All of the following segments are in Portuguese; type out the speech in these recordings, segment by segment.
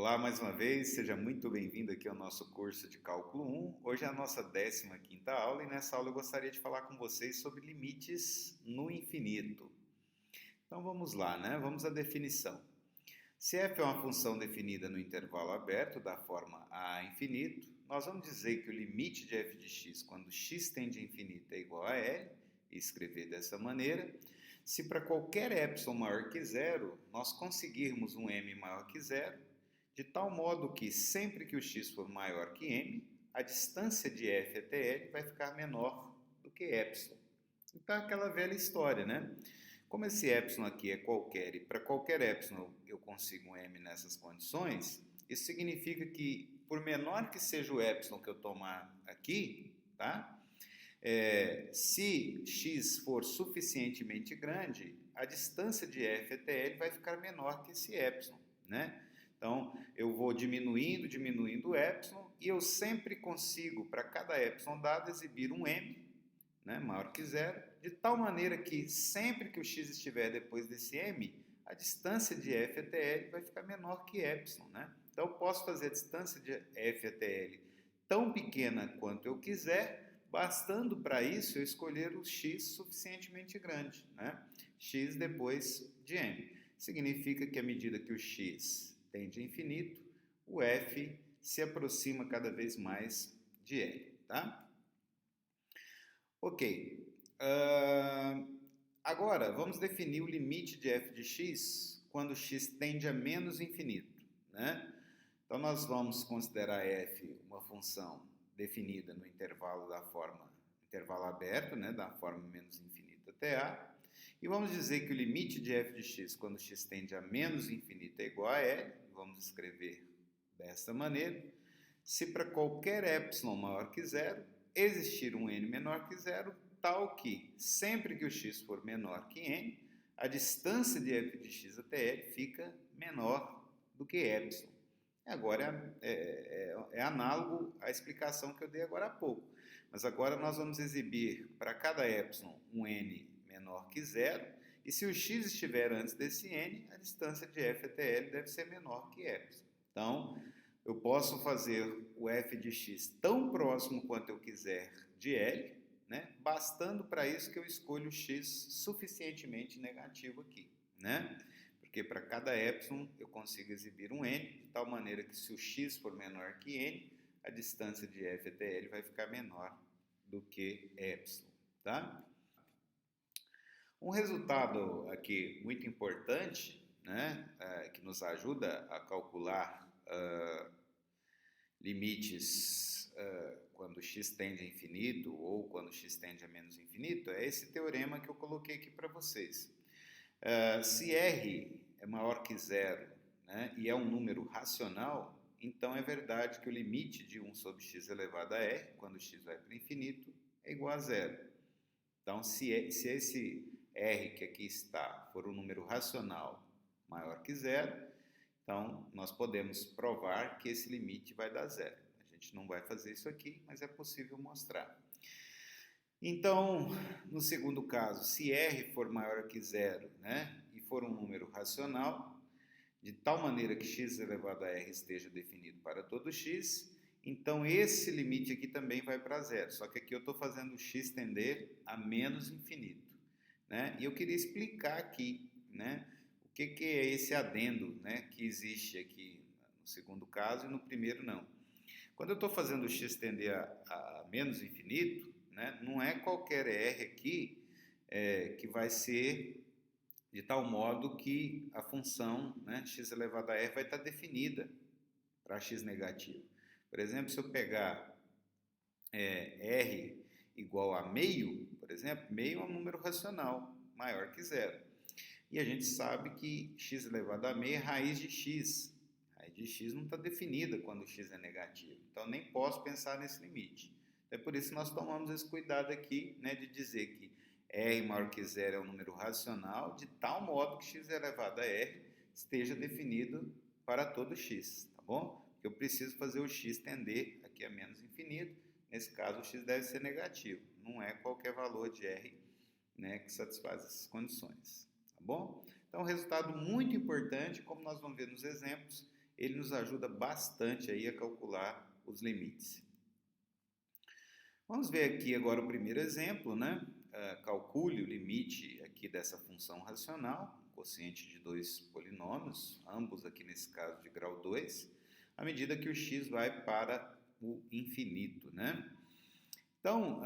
Olá mais uma vez, seja muito bem-vindo aqui ao nosso curso de Cálculo 1. Hoje é a nossa 15ª aula e nessa aula eu gostaria de falar com vocês sobre limites no infinito. Então vamos lá, né? Vamos à definição. Se f é uma função definida no intervalo aberto da forma a infinito, nós vamos dizer que o limite de f de x quando x tende a infinito é igual a L, e escrever dessa maneira. Se para qualquer epsilon maior que zero, nós conseguirmos um m maior que zero, de tal modo que sempre que o x for maior que m, a distância de f até L vai ficar menor do que epsilon. Então é aquela velha história, né? Como esse epsilon aqui é qualquer e para qualquer epsilon eu consigo um m nessas condições, isso significa que por menor que seja o epsilon que eu tomar aqui, tá? Se x for suficientemente grande, a distância de f até L vai ficar menor que esse epsilon, né? Então, eu vou diminuindo o epsilon e eu sempre consigo, para cada epsilon dado, exibir um m, né, maior que zero, de tal maneira que sempre que o x estiver depois desse m, a distância de f até L vai ficar menor que epsilon, né? Então, eu posso fazer a distância de f até L tão pequena quanto eu quiser, bastando para isso eu escolher o x suficientemente grande, né? X depois de m. Significa que à medida que o x tende a infinito, o f se aproxima cada vez mais de L, tá? Ok. Agora, vamos definir o limite de f de x quando x tende a menos infinito, né? Então, nós vamos considerar f uma função definida no intervalo intervalo aberto, né, da forma menos infinito até a, e vamos dizer que o limite de f de x quando x tende a menos infinito é igual a L, vamos escrever desta maneira, se para qualquer epsilon maior que zero, existir um n menor que zero, tal que, sempre que o x for menor que n, a distância de f de x até L fica menor do que epsilon. Agora é análogo à explicação que eu dei agora há pouco. Mas agora nós vamos exibir para cada epsilon um n menor que zero, e se o x estiver antes desse n, a distância de f até L deve ser menor que epsilon. Então, eu posso fazer o f de x tão próximo quanto eu quiser de L, né? Bastando para isso que eu escolho o x suficientemente negativo aqui, né? Porque para cada epsilon eu consigo exibir um n, de tal maneira que se o x for menor que n, a distância de f até L vai ficar menor do que epsilon, tá? Um resultado aqui muito importante, né, que nos ajuda a calcular limites quando x tende a infinito ou quando x tende a menos infinito, é esse teorema que eu coloquei aqui para vocês. Se r é maior que zero, né, e é um número racional, então é verdade que o limite de 1 sobre x elevado a r, quando x vai para o infinito, é igual a zero. Então, se esse r que aqui está for um número racional maior que zero, então nós podemos provar que esse limite vai dar zero. A gente não vai fazer isso aqui, mas é possível mostrar. Então, no segundo caso, se r for maior que zero, né, e for um número racional, de tal maneira que x elevado a r esteja definido para todo x, então esse limite aqui também vai para zero, só que aqui eu estou fazendo o x tender a menos infinito, né? E eu queria explicar aqui, né, o que é esse adendo, né, que existe aqui no segundo caso e no primeiro não. Quando eu estou fazendo o x tender a menos infinito, né, não é qualquer r aqui que vai ser de tal modo que a função, né, x elevado a r vai estar definida para x negativo. Por exemplo, se eu pegar r igual a meio, por exemplo, meio é um número racional maior que zero. E a gente sabe que x elevado a meio é raiz de x. A raiz de x não está definida quando x é negativo. Então, nem posso pensar nesse limite. É por isso que nós tomamos esse cuidado aqui, né, de dizer que r maior que zero é um número racional, de tal modo que x elevado a r esteja definido para todo x, tá bom? Porque eu preciso fazer o x tender aqui a menos infinito. Nesse caso, o x deve ser negativo. Não é qualquer valor de r, né, que satisfaz essas condições, tá bom? Então, um resultado muito importante, como nós vamos ver nos exemplos, ele nos ajuda bastante aí a calcular os limites. Vamos ver aqui agora o primeiro exemplo, né? Calcule o limite aqui dessa função racional, quociente de dois polinômios, ambos aqui nesse caso de grau 2, à medida que o x vai para o infinito, né? Então,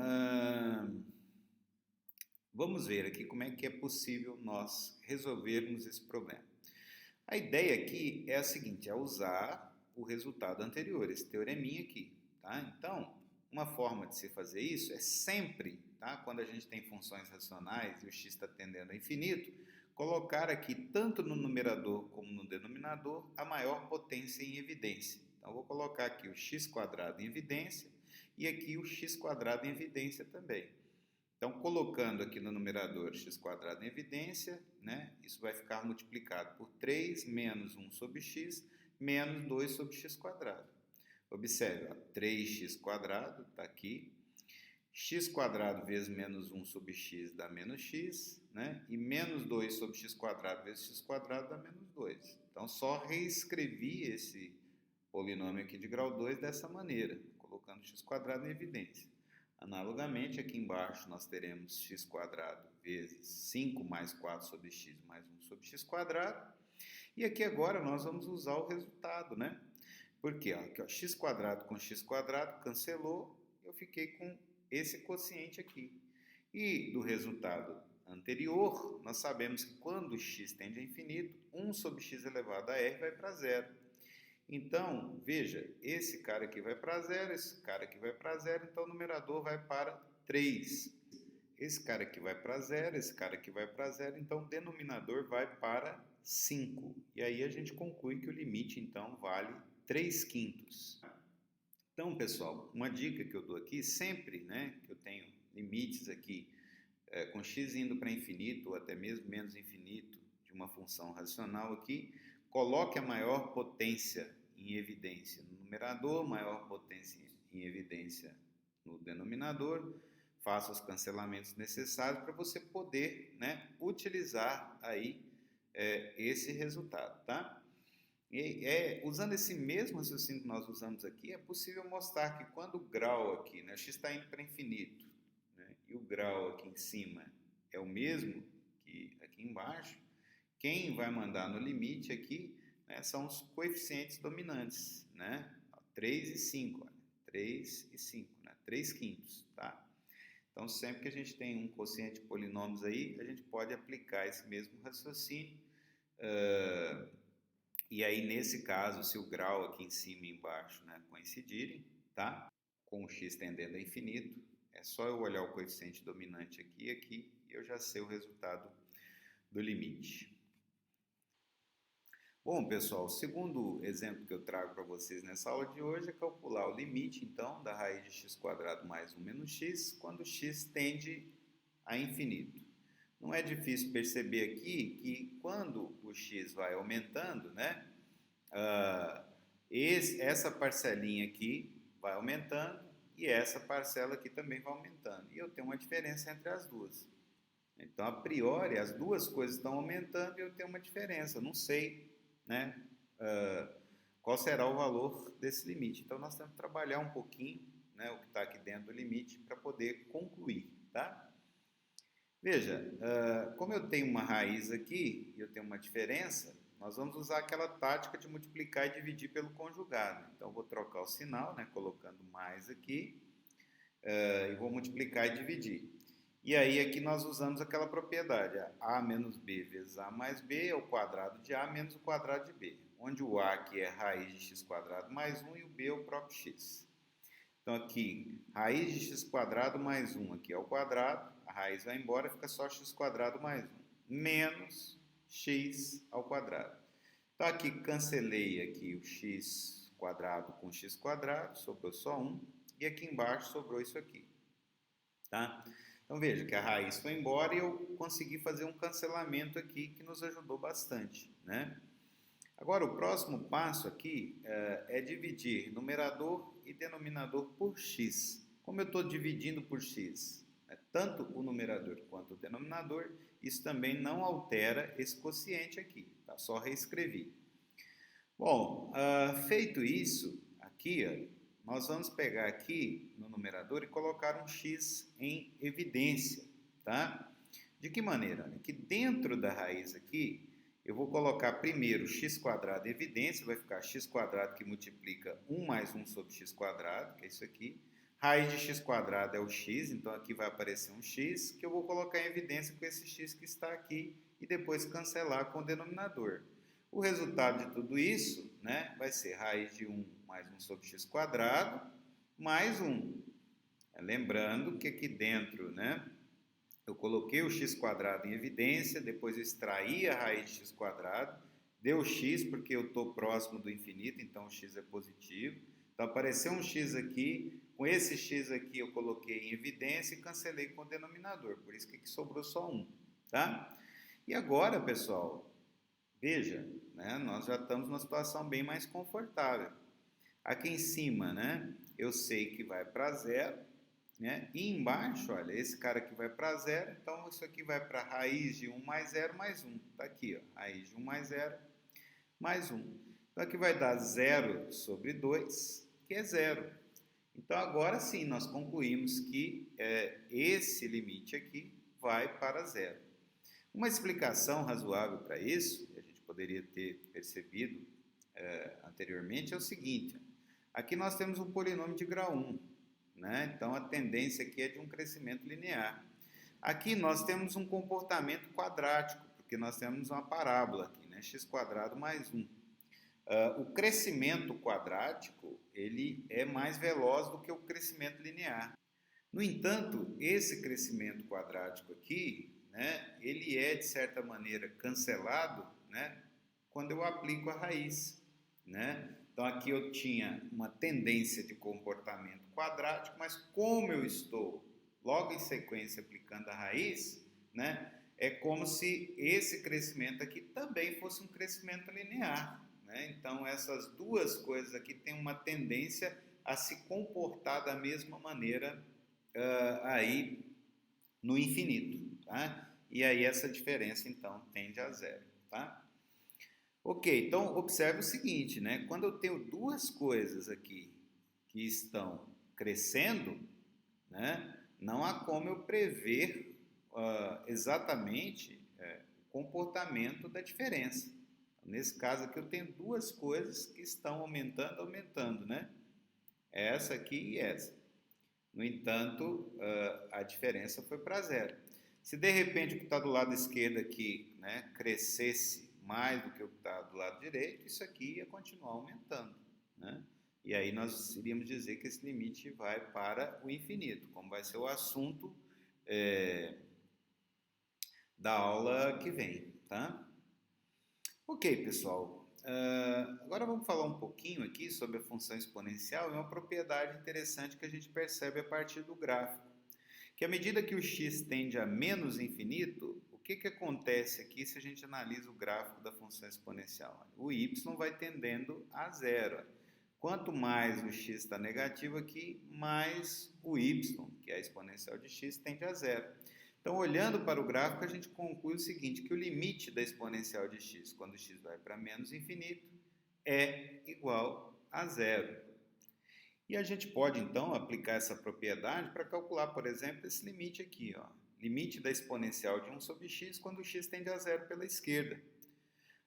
vamos ver aqui como é que é possível nós resolvermos esse problema. A ideia aqui é a seguinte, é usar o resultado anterior, esse teoreminha aqui, tá? Então, uma forma de se fazer isso é sempre, tá? Quando a gente tem funções racionais e o x está tendendo ao infinito, colocar aqui, tanto no numerador como no denominador, a maior potência em evidência. Então, vou colocar aqui o x² em evidência e aqui o x² em evidência também. Então, colocando aqui no numerador x² em evidência, né, isso vai ficar multiplicado por 3 menos 1 sobre x menos 2 sobre x². Observe, ó, 3x² está aqui, x² vezes menos 1 sobre x dá menos x, né? E menos 2 sobre x² vezes x² dá menos 2. Então, só reescrevi esse polinômio aqui de grau 2 dessa maneira, colocando x² em evidência. Analogamente, aqui embaixo nós teremos x² vezes 5 mais 4 sobre x mais 1 sobre x². E aqui agora nós vamos usar o resultado, né? Porque aqui, ó, x² com x² cancelou, eu fiquei com esse quociente aqui. E do resultado anterior, nós sabemos que quando x tende a infinito, 1 sobre x elevado a r vai para zero. Então, veja, esse cara aqui vai para zero, esse cara aqui vai para zero, então o numerador vai para 3. Esse cara aqui vai para zero, esse cara aqui vai para zero, então o denominador vai para 5. E aí a gente conclui que o limite, então, vale 3/5. Então, pessoal, uma dica que eu dou aqui, sempre, né, que eu tenho limites aqui, com x indo para infinito, ou até mesmo menos infinito, de uma função racional aqui, coloque a maior potência em evidência no numerador, maior potência em evidência no denominador, faça os cancelamentos necessários para você poder, né, utilizar aí esse resultado, tá? Usando esse mesmo raciocínio que nós usamos aqui, é possível mostrar que quando o grau aqui, né, x está indo para infinito, né, e o grau aqui em cima é o mesmo que aqui embaixo, quem vai mandar no limite aqui, né, são os coeficientes dominantes, né? 3 e 5, olha, 3 e 5, né? 3/5, tá? Então, sempre que a gente tem um quociente de polinômios aí, a gente pode aplicar esse mesmo raciocínio. E aí, nesse caso, se o grau aqui em cima e embaixo, né, coincidirem, tá? Com o x tendendo a infinito, é só eu olhar o coeficiente dominante aqui e aqui, e eu já sei o resultado do limite. Bom, pessoal, o segundo exemplo que eu trago para vocês nessa aula de hoje é calcular o limite, então, da raiz de x² mais 1 menos x, quando x tende a infinito. Não é difícil perceber aqui que quando o x vai aumentando, né, essa parcelinha aqui vai aumentando e essa parcela aqui também vai aumentando. E eu tenho uma diferença entre as duas. Então, a priori, as duas coisas estão aumentando e eu tenho uma diferença. Eu não sei, né, qual será o valor desse limite. Então, nós temos que trabalhar um pouquinho, né, o que está aqui dentro do limite para poder concluir, tá? Veja, como eu tenho uma raiz aqui e eu tenho uma diferença, nós vamos usar aquela tática de multiplicar e dividir pelo conjugado. Então, eu vou trocar o sinal, né, colocando mais aqui, e vou multiplicar e dividir. E aí aqui nós usamos aquela propriedade, a menos b vezes a mais b é o quadrado de a menos o quadrado de b, onde o a aqui é raiz de x² mais 1 e o b é o próprio x. Então aqui, raiz de x² mais 1 aqui é o quadrado, a raiz vai embora, fica só x² mais 1, menos x ao quadrado. Então aqui cancelei aqui o x² com x², sobrou só 1, e aqui embaixo sobrou isso aqui, tá? Então veja que a raiz foi embora e eu consegui fazer um cancelamento aqui que nos ajudou bastante, né? Agora o próximo passo aqui é dividir numerador e denominador por x. Como eu estou dividindo por x, tanto o numerador quanto o denominador, isso também não altera esse quociente aqui, tá? Só reescrevi. Bom, feito isso, aqui, ó, nós vamos pegar aqui no numerador e colocar um x em evidência, tá? De que maneira? Olha, que dentro da raiz aqui, eu vou colocar primeiro x² em evidência, vai ficar x² que multiplica 1 mais 1 sobre x², que é isso aqui. Raiz de x² é o x, então aqui vai aparecer um x, que eu vou colocar em evidência com esse x que está aqui e depois cancelar com o denominador. O resultado de tudo isso, né, vai ser raiz de 1 mais 1 sobre x² mais 1. Lembrando que aqui dentro, né, eu coloquei o x² em evidência, depois eu extraí a raiz de x², deu x porque eu estou próximo do infinito, então o x é positivo. Então apareceu um x aqui, com esse x aqui eu coloquei em evidência e cancelei com o denominador, por isso que aqui sobrou só 1, tá? E agora, pessoal, veja, né, nós já estamos numa situação bem mais confortável. Aqui em cima, né, eu sei que vai para zero, né, e embaixo, olha, esse cara aqui vai para zero, então isso aqui vai para raiz de 1 mais 0 mais 1. Está aqui, ó, raiz de 1 mais 0 mais 1. Então aqui vai dar 0 sobre 2, que é 0. Então agora sim, nós concluímos que esse limite aqui vai para zero. Uma explicação razoável para isso, que a gente poderia ter percebido anteriormente, é o seguinte: aqui nós temos um polinômio de grau 1, né? Então a tendência aqui é de um crescimento linear. Aqui nós temos um comportamento quadrático, porque nós temos uma parábola aqui, né? x² mais 1. O crescimento quadrático ele é mais veloz do que o crescimento linear. No entanto, esse crescimento quadrático aqui, né, ele é, de certa maneira, cancelado, né, quando eu aplico a raiz. Né? Então, aqui eu tinha uma tendência de comportamento quadrático, mas como eu estou logo em sequência aplicando a raiz, né, é como se esse crescimento aqui também fosse um crescimento linear. Né? Então, essas duas coisas aqui têm uma tendência a se comportar da mesma maneira aí no infinito, tá? E aí essa diferença então tende a zero, tá? Ok, então observe o seguinte, né? Quando eu tenho duas coisas aqui que estão crescendo, né? Não há como eu prever exatamente o comportamento da diferença. Nesse caso aqui eu tenho duas coisas que estão aumentando, né? Essa aqui e essa. No entanto, a diferença foi para zero. Se de repente o que está do lado esquerdo aqui, né, crescesse mais do que o que está do lado direito, isso aqui ia continuar aumentando. Né? E aí nós iríamos dizer que esse limite vai para o infinito, como vai ser o assunto da aula que vem. Tá? Ok, pessoal. Agora vamos falar um pouquinho aqui sobre a função exponencial e uma propriedade interessante que a gente percebe a partir do gráfico. Que à medida que o x tende a menos infinito, o que acontece aqui se a gente analisa o gráfico da função exponencial? O y vai tendendo a zero. Quanto mais o x está negativo aqui, mais o y, que é a exponencial de x, tende a zero. Então, olhando para o gráfico, a gente conclui o seguinte, que o limite da exponencial de x, quando x vai para menos infinito, é igual a zero. E a gente pode, então, aplicar essa propriedade para calcular, por exemplo, esse limite aqui, ó, limite da exponencial de 1 sobre x quando x tende a zero pela esquerda.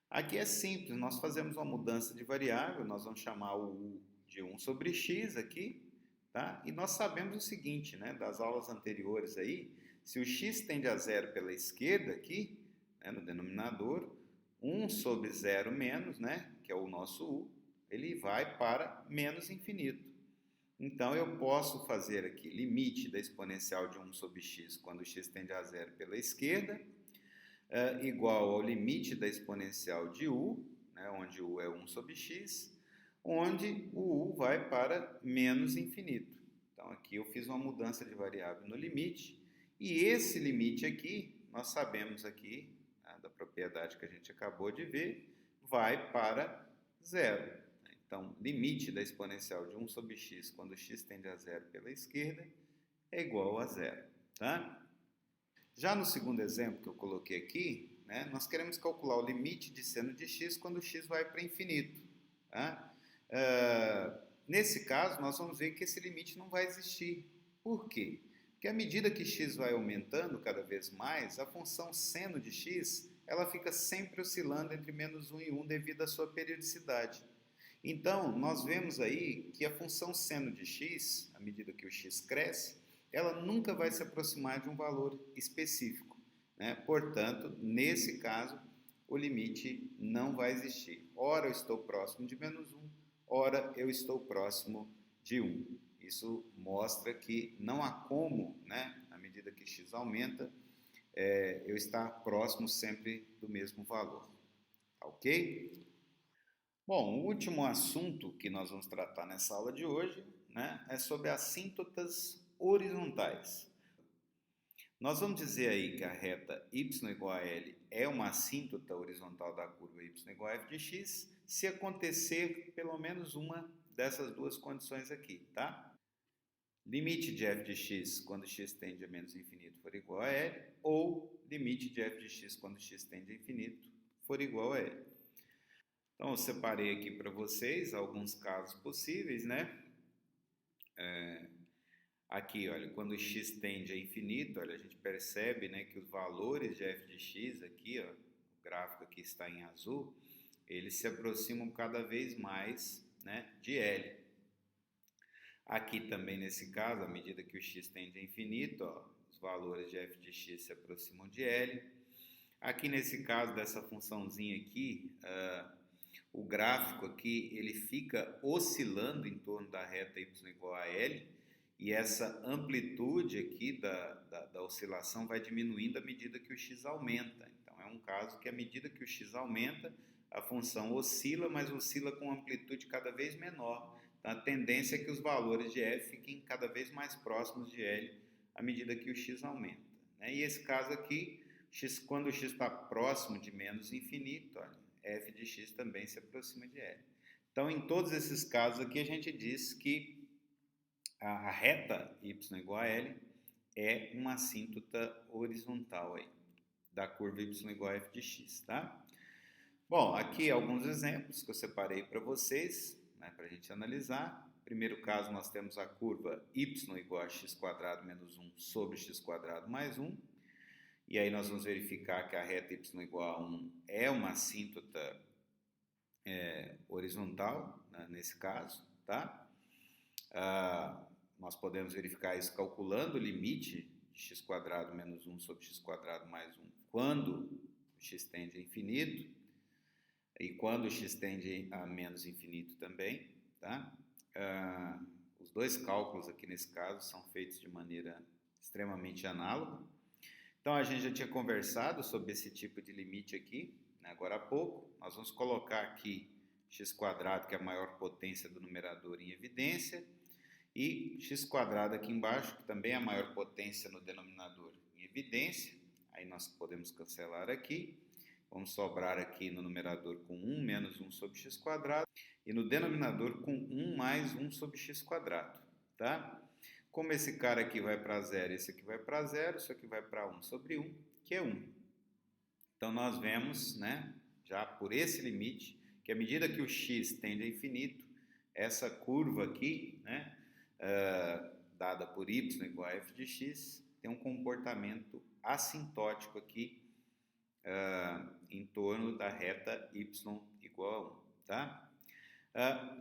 Aqui é simples, nós fazemos uma mudança de variável, nós vamos chamar o u de 1 sobre x aqui, tá? E nós sabemos o seguinte, né, das aulas anteriores aí, se o x tende a zero pela esquerda aqui, né, no denominador, 1 sobre 0 menos, né, que é o nosso u, ele vai para menos infinito. Então, eu posso fazer aqui limite da exponencial de 1 sobre x quando x tende a zero pela esquerda, igual ao limite da exponencial de u, né, onde u é 1 sobre x, onde o u vai para menos infinito. Então, aqui eu fiz uma mudança de variável no limite, e esse limite aqui, nós sabemos aqui, né, da propriedade que a gente acabou de ver, vai para zero. Então, limite da exponencial de 1 sobre x quando x tende a zero pela esquerda é igual a zero. Tá? Já no segundo exemplo que eu coloquei aqui, né, nós queremos calcular o limite de seno de x quando x vai para infinito. Tá? Nesse caso, nós vamos ver que esse limite não vai existir. Por quê? Porque à medida que x vai aumentando cada vez mais, a função seno de x ela fica sempre oscilando entre -1 e 1 devido à sua periodicidade. Então, nós vemos aí que a função seno de x, à medida que o x cresce, ela nunca vai se aproximar de um valor específico, né? Portanto, nesse caso, o limite não vai existir. Ora eu estou próximo de -1, ora eu estou próximo de 1. Isso mostra que não há como, né, à medida que x aumenta, eu estar próximo sempre do mesmo valor. Tá ok? Bom, o último assunto que nós vamos tratar nessa aula de hoje, né, é sobre assíntotas horizontais. Nós vamos dizer aí que a reta y igual a L é uma assíntota horizontal da curva y igual a f de x, se acontecer pelo menos uma dessas duas condições aqui, tá? Limite de f de x quando x tende a menos infinito for igual a L, ou limite de f de x quando x tende a infinito for igual a L. Então, eu separei aqui para vocês alguns casos possíveis, né? Aqui, olha, quando x tende a infinito, olha, a gente percebe, né, que os valores de f de x aqui, ó, o gráfico aqui está em azul, eles se aproximam cada vez mais, né, de L. Aqui também nesse caso, à medida que o x tende a infinito, ó, os valores de f de x se aproximam de L. Aqui nesse caso dessa funçãozinha aqui, o gráfico aqui ele fica oscilando em torno da reta y igual a L, e essa amplitude aqui da oscilação vai diminuindo à medida que o x aumenta. Então, é um caso que à medida que o x aumenta, a função oscila, mas oscila com amplitude cada vez menor. Então, a tendência é que os valores de f fiquem cada vez mais próximos de L à medida que o x aumenta, né? E esse caso aqui, quando o x está próximo de menos infinito, olha, f de x também se aproxima de L. Então, em todos esses casos aqui, a gente diz que a reta y igual a L é uma assíntota horizontal aí, da curva y igual a f de x, tá? Bom, aqui alguns exemplos que eu separei para vocês, né, para a gente analisar. Primeiro caso, nós temos a curva y igual a x² menos 1 sobre x² mais 1. E aí nós vamos verificar que a reta y igual a 1 é uma assíntota horizontal, né, nesse caso, tá? Nós podemos verificar isso calculando o limite de x² menos 1 sobre x² mais 1 quando o x tende a infinito e quando o x tende a menos infinito também, tá? Os dois cálculos aqui nesse caso são feitos de maneira extremamente análoga. Então, a gente já tinha conversado sobre esse tipo de limite aqui, né, agora há pouco. Nós vamos colocar aqui x², que é a maior potência do numerador, em evidência, e x² aqui embaixo, que também é a maior potência no denominador, em evidência. Aí nós podemos cancelar aqui. Vamos sobrar aqui no numerador com 1 menos 1 sobre x² e no denominador com 1 mais 1 sobre x², tá? Como esse cara aqui vai para zero, esse aqui vai para zero, isso aqui vai para 1 sobre 1, que é 1. Então, nós vemos, né, já por esse limite, que à medida que o x tende a infinito, essa curva aqui, né, dada por y igual a f de x, tem um comportamento assintótico aqui em torno da reta y igual a 1, tá?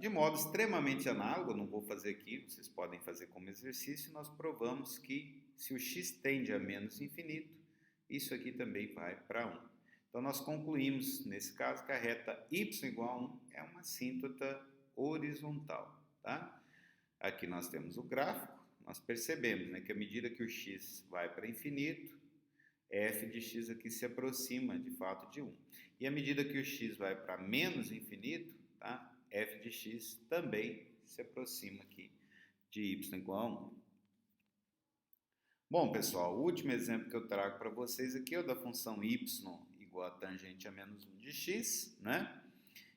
De modo extremamente análogo, não vou fazer aqui, vocês podem fazer como exercício, nós provamos que se o x tende a menos infinito, isso aqui também vai para 1. Então, nós concluímos, nesse caso, que a reta y igual a 1 é uma assíntota horizontal, tá? Aqui nós temos o gráfico, nós percebemos, né, que à medida que o x vai para infinito, f de x aqui se aproxima, de fato, de 1. E à medida que o x vai para menos infinito, tá? F de x também se aproxima aqui de y igual a 1. Bom, pessoal, o último exemplo que eu trago para vocês aqui é o da função y igual a tangente a menos 1 de x, né?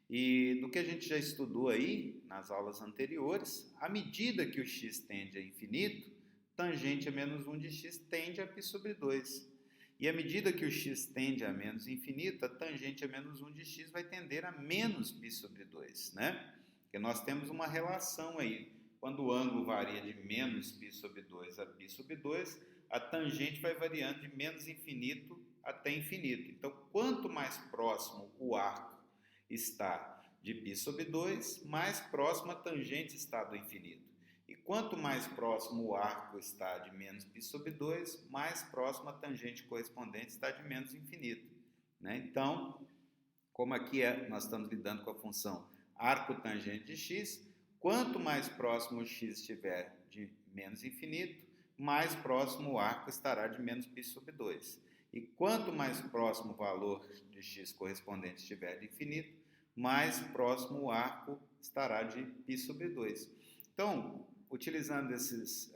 E do que a gente já estudou aí nas aulas anteriores, à medida que o x tende a infinito, tangente a menos 1 de x tende a π sobre 2. E à medida que o x tende a menos infinito, a tangente a menos 1 de x vai tender a menos π sobre 2, né? Porque nós temos uma relação aí. Quando o ângulo varia de menos π sobre 2 a π sobre 2, a tangente vai variando de menos infinito até infinito. Então, quanto mais próximo o arco está de π sobre 2, mais próximo a tangente está do infinito. E quanto mais próximo o arco está de menos π sobre 2, mais próximo a tangente correspondente está de menos infinito, né? Então, como aqui nós estamos lidando com a função arco tangente de x, quanto mais próximo o x estiver de menos infinito, mais próximo o arco estará de menos π sobre 2. E quanto mais próximo o valor de x correspondente estiver de infinito, mais próximo o arco estará de π sobre 2. Então, utilizando esses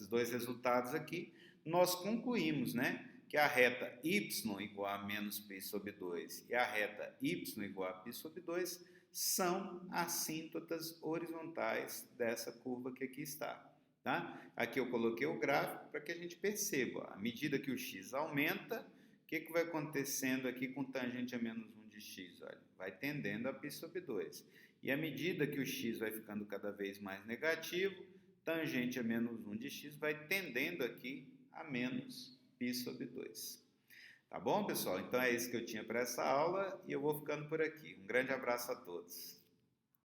dois resultados aqui, nós concluímos, né, que a reta y igual a menos π sobre 2 e a reta y igual a π sobre 2 são assíntotas horizontais dessa curva que aqui está. Tá? Aqui eu coloquei o gráfico para que a gente perceba, à medida que o x aumenta, o que vai acontecendo aqui com tangente a menos 1 de x? Olha, vai tendendo a π sobre 2. E à medida que o x vai ficando cada vez mais negativo, tangente a menos 1 de x vai tendendo aqui a menos π sobre 2. Tá bom, pessoal? Então é isso que eu tinha para essa aula e eu vou ficando por aqui. Um grande abraço a todos.